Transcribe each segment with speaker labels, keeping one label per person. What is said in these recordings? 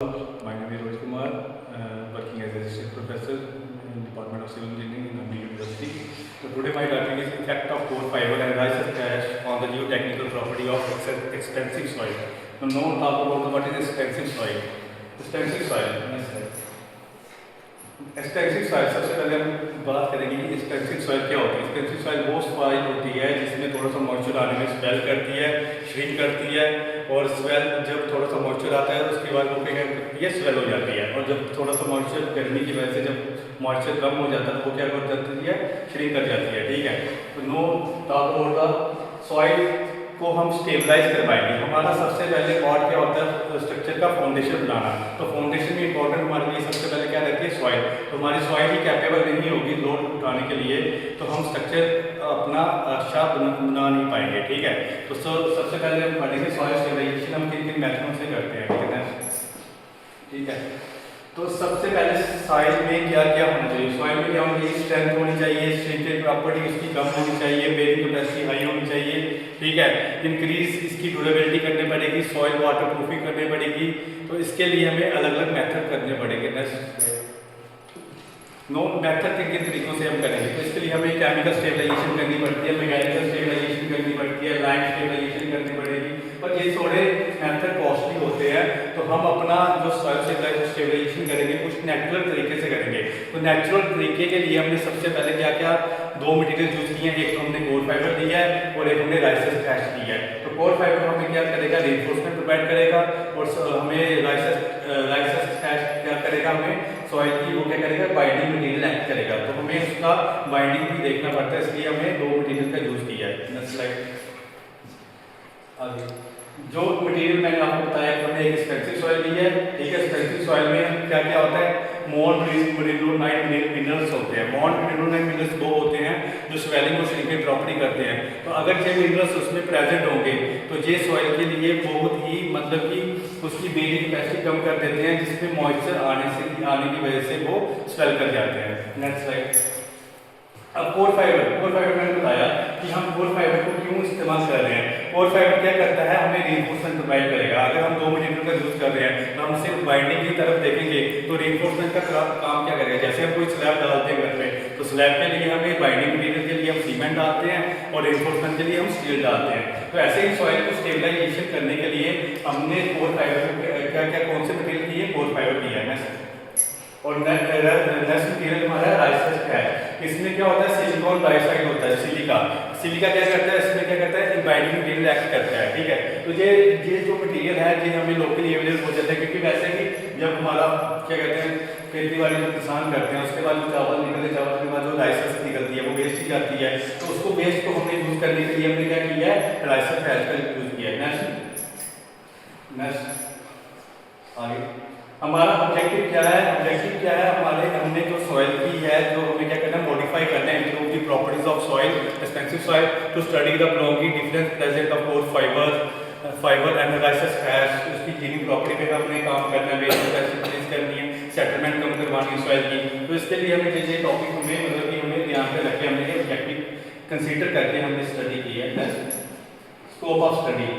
Speaker 1: My name is Rohit Kumar, working as assistant professor in Department of Civil Engineering in Amritsar University. So today my topic is effect of core fiber and rice ash on the geotechnical property of extensive soil. So now talk about what is extensive soil. Extensive soil. Extensive soil सबसे पहले हम बात करेंगे कि extensive soil क्या होती है। Extensive soil वो सॉइल होती है जिसमें थोड़ा सा मॉइस्चर आने में स्वेल करती है, श्रिंक करती है, और स्वेल जब थोड़ा सा मॉइस्चर आता है उसके बाद वो क्या करती है, स्वेल हो जाती है। और जब थोड़ा सा मॉइस्चर गर्मी की वजह से जब मॉइस्चर कम हो जाता है तो वो क्या कर जाती है, श्रिंक कर जाती है। ठीक है, तो no talk about the soil को हम स्टेबलाइज करवाएंगे। हमारा सबसे पहले पार्ट क्या होता है, स्ट्रक्चर का फाउंडेशन बनाना। तो फाउंडेशन में इंपॉर्टेंट हमारे लिए सबसे पहले क्या रहती है, सॉइल। तो हमारी सॉइल ही कैपेबल नहीं होगी लोड उठाने के लिए, तो हम स्ट्रक्चर अपना अच्छा बना नहीं पाएंगे। ठीक है, तो सबसे पहले हम पढ़ेंगे सॉइल स्टेबलाइजेशन हम किन किन मेथड से करते हैं। ठीक है, तो सबसे पहले सॉइल में क्या क्या होना चाहिए। सॉइल में क्या होना चाहिए, स्ट्रेंथ होनी चाहिए, स्ट्रेंथ प्रॉपर्टी उसकी कम होनी चाहिए, बेरिंग कैपेसिटी हाई होनी चाहिए। ठीक है, इंक्रीज इसकी ड्यूरेबिलिटी करनी पड़ेगी, सॉइल वाटर प्रूफिंग करनी पड़ेगी। तो इसके लिए हमें अलग अलग मेथड करने पड़ेंगे। नेक्स्ट नो मेथड किन किन तरीकों से हम करेंगे। तो इसके लिए हमें केमिकल स्टेबलाइजेशन करनी पड़ती है, मैकेनिकल स्टेबलाइजेशन करनी पड़ती है, लाइन स्टेबलाइजेशन करनी पड़ेगी। और ये थोड़े मेथड कॉस्टली होते हैं, तो हम अपना जो सॉइल स्टेबलाइजेशन करेंगे कुछ नेचुरल तरीके से करेंगे। तो नेचुरल तरीके के लिए हमने सबसे पहले क्या क्या दो मटेरियल यूज किए हैं। एक तो हमने कोर फाइबर दिया है और एक हमने राइस एश दिया है। तो कोर फाइबर हमें क्या करेगा, रिइंफोर्समेंट प्रोवाइड करेगा, और हमें राइस एश क्या करेगा, हमें सॉइल की वो क्या करेगा, बाइंडिंग मटेरियल एक्ट करेगा। तो हमें उसका बाइंडिंग भी देखना पड़ता है, इसलिए हमने दो मटेरियल का यूज किया है। Next slide. आगे जो मटेरियल मैंने आपको बताया कि हमने एक एक्सपेंसिव सॉइल ली है। ठीक है, एक्सपेंसिव सॉइल में क्या क्या होता है, मोनोनाइट मिनरल्स होते हैं। मोनोनाइट मिनरल्स वो होते हैं जो स्वेलिंग और श्रिंकिंग प्रॉपर्टी करते हैं। तो अगर ये मिनरल्स उसमें प्रेजेंट होंगे तो ये सॉइल के लिए बहुत ही मतलब कि उसकी बेरिंग कैपेसिटी कम कर देते हैं, जिसमें मॉइस्चर आने की वजह से वो स्वेल कर जाते हैं। Next slide. अब कोर फाइबर मैंने बताया कि हम कोर फाइबर को क्यों इस्तेमाल कर रहे हैं। कोर फाइबर क्या करता है, हमें रिइंफोर्समेंट प्रोवाइड करेगा। अगर हम दो मटेरियल का यूज कर रहे हैं तो हम सिर्फ बाइंडिंग की तरफ देखेंगे तो रिइंफोर्समेंट का काम क्या करेगा। जैसे हम कोई स्लैब डालते हैं घर पे, तो स्लैब के लिए हमें बाइंडिंग मटेरियल के लिए हम सीमेंट डालते हैं और रिइंफोर्समेंट के लिए हम स्टील डालते हैं। तो ऐसे ही सॉइल को स्टेबलाइजेशन करने के लिए हमने कोर फाइबर क्या क्या कौन से मटेरियल की है, कोर फाइबर की है। और नेक्स्ट मटेरियल हमारा राइस एश है। इसमें क्या होता है, सिलिकॉन डाइऑक्साइड होता है, सिलिका क्या करता है, इसमें क्या करता है, बाइंडिंग मटेरियल एक्ट करता है। ठीक है, तो ये जो मटेरियल है ये हमें लोकली अवेलेबल हो जाता है, क्योंकि वैसे भी जब हमारा क्या कहते हैं खेती बाड़ी जो किसान करते हैं उसके बाद जो चावल निकलते, चावल के बाद जो राइस एश निकलती है वो वेस्ट ही जाती है। तो उसको वेस्ट को हमने यूज करने के लिए हमने क्या किया है, राइस एश का यूज किया है। नेक्स्ट आगे हमारा ऑब्जेक्टिव क्या है, हमारे हमने जो सॉइल की है जो हमें क्या करना है, मॉडिफाई करना है, improve the properties of soil, expansive soil, to study the prolonging difference present of coir fibre and rice ash. उसकी जीनिंग प्रॉपर्टी पे हमने काम करना है, बेसिक कैपेसिटीज करनी है, सेटलमेंट कम करवानी है सॉइल की। तो इसके लिए हमें ये टॉपिक हमें मतलब कि हमें ध्यान पे रख के हमने ये ऑब्जेक्टिव कंसीडर करके हमने स्टडी की है। स्कोप ऑफ स्टडी,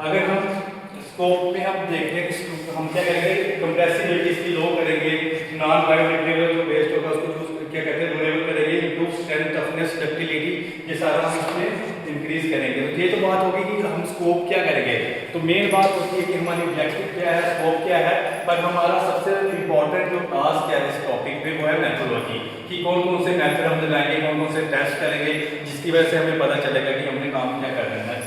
Speaker 1: अगर हम स्कोप में हम देखें कि हम क्या करेंगे, कंप्रेसिबिलिटी इसकी लो करेंगे, नॉन बायोडिग्रेडेबल जो वेस्ट होगा उसको क्या कहते हैं, ड्यूरेबल करेंगे, इंप्रूव स्ट्रेंथ, टफनेस, डक्टिलिटी, ये सारा हम इसमें इंक्रीज करेंगे। तो ये तो बात होगी कि हम स्कोप क्या करेंगे। तो मेन बात होती है कि हमारी ऑब्जेक्टिव क्या है, स्कोप क्या है, पर हमारा सबसे इंपॉर्टेंट जो टास्क है इस टॉपिक पे वो है मेथोडोलॉजी, कि कौन कौन से मेथड हम लगाएंगे, कौन कौन से टेस्ट करेंगे, जिसकी वजह से हमें पता चलेगा कि हमने काम क्या करना है।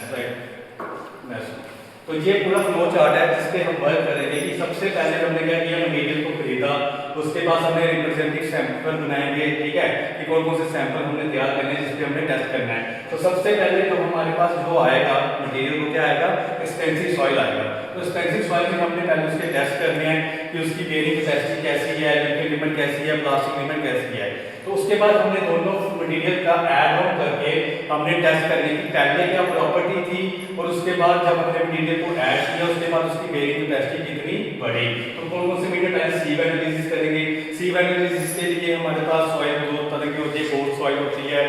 Speaker 1: तो ये पूरा फ्लो चार्ट है जिसपे हम वर्क करेंगे कि सबसे पहले हमने क्या किया, मटेरियल को खरीदा, उसके बाद हमने रिप्रेजेंटेटिव सैंपल बनाएंगे। ठीक है, कि कौन कौन से सैंपल हमने तैयार करने हैं जिसपे हमने टेस्ट करना है। तो सबसे पहले तो हमारे पास जो आएगा मटेरियल को क्या आएगा, एक्सपेंसिव सॉइल आएगा। तो एक्सपेंसिव सॉइल में हमने पहले उसके टेस्ट करने हैं कि उसकी बेरिंग कैपेसिटी कैसी है, लिक्विड लिमिट कैसी है, प्लास्टिक लिमिट कैसी है। तो उसके बाद हमने दोनों मटेरियल का ऐड ऑन करके हमने टेस्ट करने की पहले क्या प्रॉपर्टी थी, और उसके बाद जब हमने मटेरियल को ऐड किया उसके बाद उसकी बेरिंग कैपेसिटी कितनी बढ़ी। तो कौन कौन से मटेरियल पहले सीव एनालिसिस करेंगे। सीव एनालिसिस के लिए हमारे पास सॉइल दो तरह की होती है, कोर्स सॉइल होती है,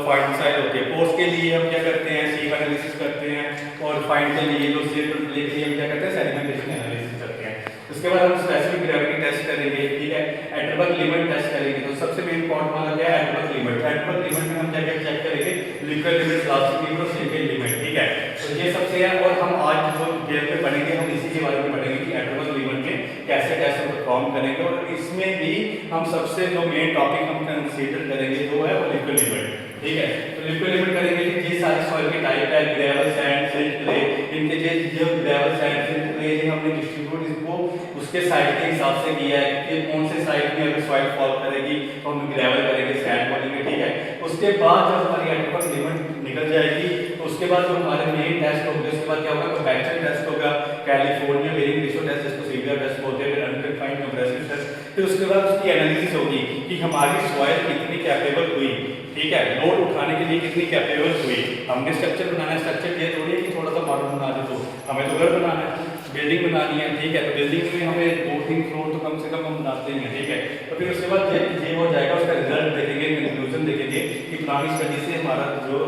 Speaker 1: फाइन सॉइल होती है। कोर्स के लिए हम क्या करते हैं, सीव एनालिसिस करते हैं, और फाइन के लिए जो सिर्फ के लिए हम क्या करते हैं, सेडिमेंटेशन एनालिसिस करते हैं। तो उसके बाद हम स्पेसिफिक ग्रेविटी टेस्ट करेंगे, ठीक है, एडवर्ब लिमिट टेस्ट करेंगे। तो सबसे मेन पॉइंट हमारा क्या है, एडवर्ब लिमिट। एडवर्ब लिमिट में हम क्या क्या चेक करेंगे, लिक्विड लिमिट, प्लास्टिक लिमिट और सेकेंड लिमिट, ठीक है। तो ये सबसे है, और हम आज जो डिटेल में पढ़ेंगे हम इसी के बारे में पढ़ेंगे कि एडवर्ब लिमिट में कैसे कैसे परफॉर्म करेंगे। और इसमें भी हम सबसे जो मेन टॉपिक हम कंसीडर करेंगे वो है वो लिक्विड लिमिट, ठीक है। तो लिक्विड लिमिट करेंगे कि ये सारे सॉइल के टाइप है, ग्रेवल, सैंड, सिल्ट, क्ले, इनके जो ग्रेवल, सैंड, सिल्ट, क्ले ये हमने डिस्ट्रीब्यूट इसको उसके साइड के हिसाब से किया है कि कौन से साइड में अगर सॉइल फॉल करेगी तो हम ग्रेवल करेंगे, सैंड बोलेंगे, ठीक है। उसके बाद जब हमारी एडवर्ब लिमिट निकल जाएगी तो उसके बाद जो हमारे मेन टेस्ट होंगे, उसके बाद क्या होगा, कंपैक्शन टेस्ट होगा, कैलिफोर्निया बेरिंग रेशियो टेस्ट, जिसको सीवियर टेस्ट बोलते हैं, फिर अनकन्फाइंड कंप्रेसिव टेस्ट। फिर उसके बाद उसकी एनालिसिस होगी कि हमारी सॉइल कितनी कैपेबल हुई, ठीक है, लोड उठाने के लिए कितनी कैपेबल हुई। हमने स्ट्रक्चर बनाना है, स्ट्रक्चर ये थोड़ी है कि थोड़ा सा मॉडल बना दे, तो हमें तो घर बनाना है, बिल्डिंग बनानी है, ठीक है। तो बिल्डिंग में हमें 2-3 फ्लोर तो कम से कम हम बनाते हैं, ठीक है। तो फिर उसके बाद ये हो जाएगा, उसका रिजल्ट देखेंगे, कंक्लूजन देखेंगे कि पुरानी स्टडी से हमारा जो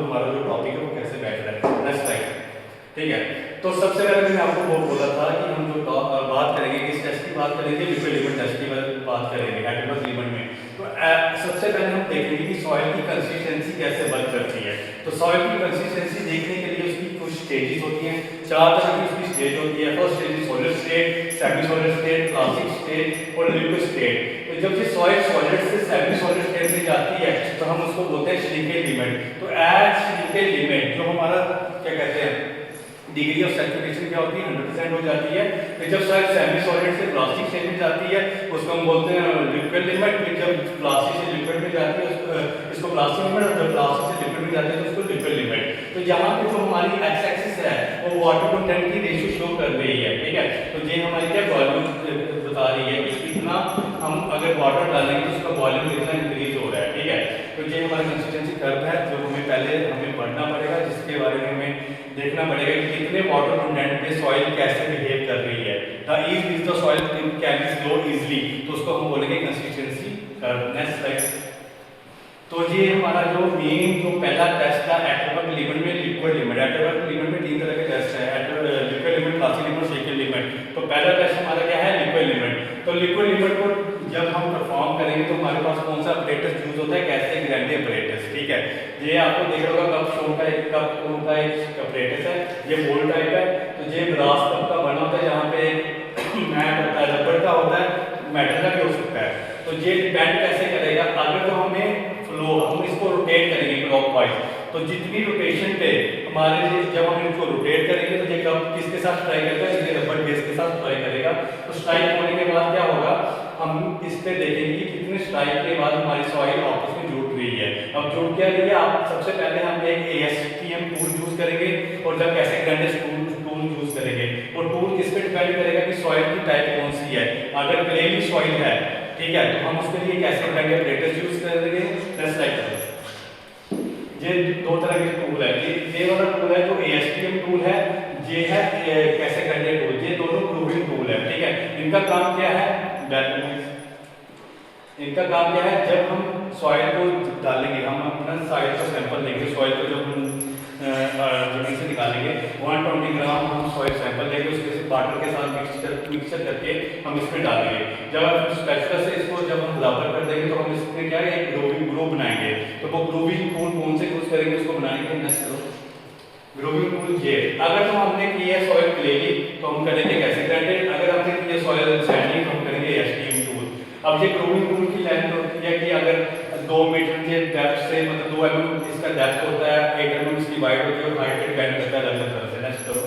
Speaker 1: टॉपिक है वो कैसे बैठ रहा है। नेक्स्ट स्लाइड, ठीक है। तो सबसे पहले मैंने आपको वो बोला था कि हम जो बात करेंगे, किस टेस्ट की बात करेंगे, लिक्विड लिमिट टेस्ट की बात करेंगे एडवर्ब लिमिट में। तो सबसे पहले हम देखेंगे कि सॉइल की कंसिस्टेंसी कैसे वर्क करती है। तो सॉइल की कंसिस्टेंसी देखने के लिए उसकी कुछ स्टेजेस होती हैं, 4 तरह की उसकी स्टेज होती है। First stage solid state, semi solid state, plastic state और लिक्विड स्टेट। तो जब ये सॉइल सॉलिड से सेमी सॉलिड स्टेट में जाती है तो हम उसको बोलते हैं श्रिंकेज लिमिट। तो एज श्रिंकेज लिमिट जो हमारा क्या कहते हैं डिग्री ऑफ सैचुरेशन क्या होती है, 100% हो जाती है। फिर जब सॉइल सेमी सॉलिड से प्लास्टिक स्टेट में जाती है उसको हम बोलते हैं लिक्विड लिमिट। फिर जब प्लास्टिक से लिक्विड में जाती है इसको प्लास्टिक लिमिट, और जब प्लास्टिक से लिक्विड में जाती है तो उसको लिक्विड लिमिट। तो यहाँ पे जो हमारी एक्स एक्सिस है वो वाटर कंटेंट की रेशियो शो कर रही है, ठीक है। तो ये हमारी क्या वॉल्यूम बता रही है कि कितना हम अगर वाटर डालेंगे तो उसका वॉल्यूम कितना इंक्रीज हो रहा है, ठीक है। तो ये हमारा कंसिस्टेंसी कर्व है जो हमें पहले पढ़ना पड़ेगा, जिसके बारे में हमें देखना पड़ेगा कि कितने वाटर कंटेंट पे सॉइल कैसे बिहेव कर रही है। The is the soil can be flow easily, तो उसको हम बोलेंगे कंसिस्टेंसी कर्व। Next slide. तो ये हमारा जो मेन जो पहला टेस्ट था एडवर्ब लिमिट में लिक्विड लिमिट। एडवर्ब लिमिट में 3 तरह के टेस्ट है, लिक्विड लिमिट, प्लास्टिक लिमिट और सेकेंड लिमिट। तो पहला टेस्ट हमारा क्या है, लिक्विड लिमिट। तो लिक्विड लिमिट को जब हम परफॉर्म करेंगे तो हमारे पास कौन सा अपरेटस यूज होता है, कैसे ग्रैंडे अपरेटस, ठीक है। ये आपको देख रहा होगा कप शो का एक कप का एक अपरेटस है, ये बोल टाइप है। तो ये ब्रास कप का बना होता है, जहाँ पे मैट होता है, रबड़ का होता है, मेटल का भी हो सकता है। तो ये डिपेंड कैसे करेगा, अगर तो हमें फ्लो हम इसको रोटेट करेंगे क्लॉकवाइज, तो जितनी रोटेशन पे हमारे जब हम इसको रोटेट करेंगे तो ये कप किसके साथ स्ट्राइक करेगा, इसके रबड़ बेस के साथ स्ट्राइक करेगा। तो स्ट्राइक होने के बाद क्या होगा, हम इस पे देखेंगे कि कितने स्ट्राइक के बाद हमारी सॉइल आपस में जुड़ रही है। अब जुड़ क्या रही है, आप सबसे पहले हम एक ASTM टूल यूज करेंगे और जब कैसे ग्राइंडर टूल यूज करेंगे। और टूल किस पे डिपेंड करेगा कि सॉइल की टाइप कौन सी है। अगर क्लेली सॉइल है, ठीक है, तो हम उसके लिए कैसे ग्राइंडर अपरेटस यूज करेंगे। नेक्स्ट लाइक ये 2 तरह के टूल है, ये वाला टूल है जो ASTM टूल है, ये है कैसे ग्राइंडर टूल, ये दोनों प्रूविंग टूल है, ठीक है। इनका काम क्या है, इनका काम क्या है, जब हम सॉइल को डालेंगे, हम अपना सॉइल का सैंपल लेंगे, सॉइल को जब हम जमीन से निकालेंगे 120 ग्राम हम सॉइल सैंपल लेंगे, उसके वाटर के साथ मिक्सचर करके हम इसमें डालेंगे। जब हम स्पैचुला से इसको जब हम बराबर कर देंगे तो हम इसमें क्या है एक ग्रो बनाएंगे। तो वो ग्रोविंग टूल कौन से यूज करेंगे उसको बनाने के लिए, नेक्स्ट ग्रोविंग टूल ये। अगर तो हमने की है सॉइल क्लेली तो हम करेंगे कैसे ग्राइंडेड, अगर हमने की है सॉइल सैंडी तो हम करेंगे ASTM टूल। अब ये ग्रोविंग टूल की लेंथ होती है कि अगर 2 मीटर के डेप्थ से मतलब 2 mm इसका डेप्थ होता है, 8 mm इसकी वाइड होती है और हाइट पे बेंड करता है अलग तरह से। नेक्स्ट करो।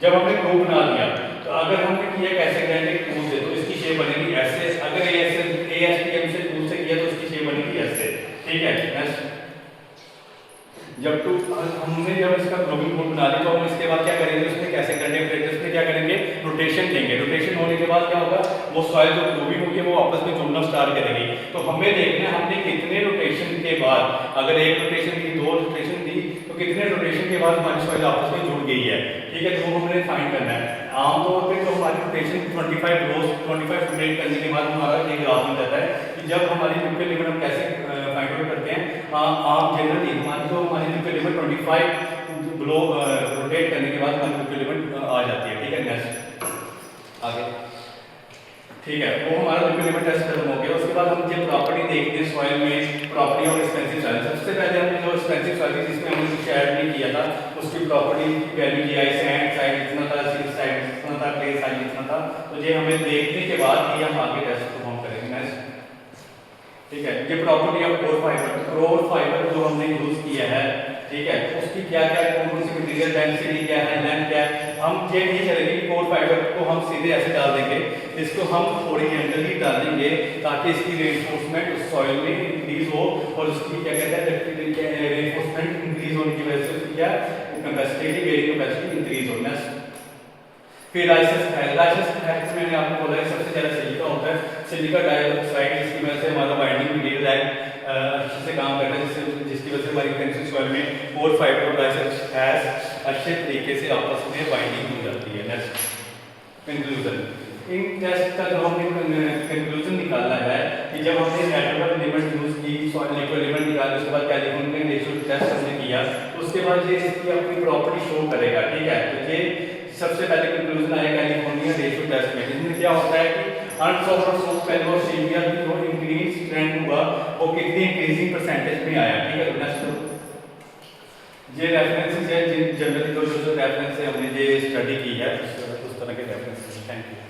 Speaker 1: जब हमने ग्रो बना लिया तो अगर हमने किया कैसे ग्राइंडिंग टूल से तो इसकी शेप बनेगी ऐसे, अगर ASTM से टूल से किया तो इसकी शेप बनेगी ऐसे, ठीक है। नेक्स्ट जब हमने जब इसका ग्रोविंग टूल बना लिया तो हम इसके बाद क्या करेंगे, उसमें कैसे करेंगे प्रेक्टिस में क्या करेंगे, रोटेशन देंगे। रोटेशन होने के बाद क्या होगा, वो सॉइल जो ग्रोविंग होगी वो आपस में जुड़ना स्टार्ट करेगी। तो हमें देखना है हमने कितने रोटेशन के बाद, अगर 1 रोटेशन दी, 2 रोटेशन दी, तो कितने रोटेशन के बाद हमारी सॉइल आपस में जुड़ गई है, ठीक है। तो वो हमने फाइंड करना है। आमतौर पर तो हमारी रोटेशन 25 रोटेट करने के बाद हमारा ये ग्राफ मिल जाता है कि जब हमारी लिक्विड लिमिट हम कैसे फाइंड आउट करते हैं। आप जनरली हमारी जो हमारी लिक्विड लिमिट 25 ब्लो रोटेट करने के बाद हमारी लिक्विड लिमिट आ जाती है, ठीक है। नेक्स्ट आगे ठीक है, वो हमारा लिक्विड टेस्ट खत्म हो गया। उसके बाद हम जो प्रॉपर्टी देखते हैं सॉइल में, प्रॉपर्टी ऑफ एक्सपेंसिव सॉइल। सबसे पहले हमने जो एक्सपेंसिव सॉइल जिसमें हमने कुछ ऐड नहीं किया था, उसकी प्रॉपर्टी की वैल्यू दिया है, सैंड साइज इतना था, सिल्क साइज इतना था, क्ले साइज इतना था। तो ये हमें देखने के बाद ही हम आगे टेस्ट परफॉर्म करेंगे नेक्स्ट। ठीक है, ये प्रॉपर्टी ऑफ कोर फाइबर जो हमने यूज किया है, ठीक है, उसकी क्या क्या कौन सी मटेरियल डेंसिटी क्या है, लेंथ क्या है। हम ये नहीं करेंगे कि कोर फाइबर को हम सीधे ऐसे डाल देंगे, इसको हम हॉरिजॉन्टली डालेंगे ताकि इसकी रेनफोर्समेंट उस सॉइल में इंक्रीज हो और उसकी क्या कहते हैं रेनफोर्समेंट इंक्रीज होने की वजह से उसकी क्या कैपेसिटी की बेरिंग कैपेसिटी इंक्रीज होना। फिर लाइसेंस मैंने आपको बोला है सबसे ज़्यादा सिलिका होता है, सिलिका डाइऑक्साइड, जिसकी वजह से हमारा बाइंडिंग मटेरियल है अच्छे से काम करता है, जिसकी वजह से हमारी एक्सपेंसिव सॉइल में कोर फाइबर और लाइसेंस अच्छे तरीके से आपस में बाइंडिंग हो जाती है। Next conclusion. इन टेस्ट का जो हमने कंक्लूजन निकाला है कि जब हमने नेटवर्क लिमिट यूज की, सॉइल लिक्विड लिमिट निकाली, उसके बाद कैलिफोर्निया रेशियो टेस्ट हमने किया, उसके बाद ये इसकी अपनी प्रॉपर्टी शो करेगा। ठीक है, तो ये सबसे पहले कंक्लूजन आया कैलिफोर्निया रेशियो टेस्ट में। इसमें क्या होता है कि अनसॉल्व्ड सोप पेलोसीमिया की जो इंक्रीज ट्रेंड हुआ वो कितनी इंक्रीजिंग परसेंटेज में आया। ठीक है, नेक्स्ट ये रेफरेंसेस है, जनरली जो रेफरेंस है हमने ये स्टडी की है उस तरह के रेफरेंसेस। Thank you.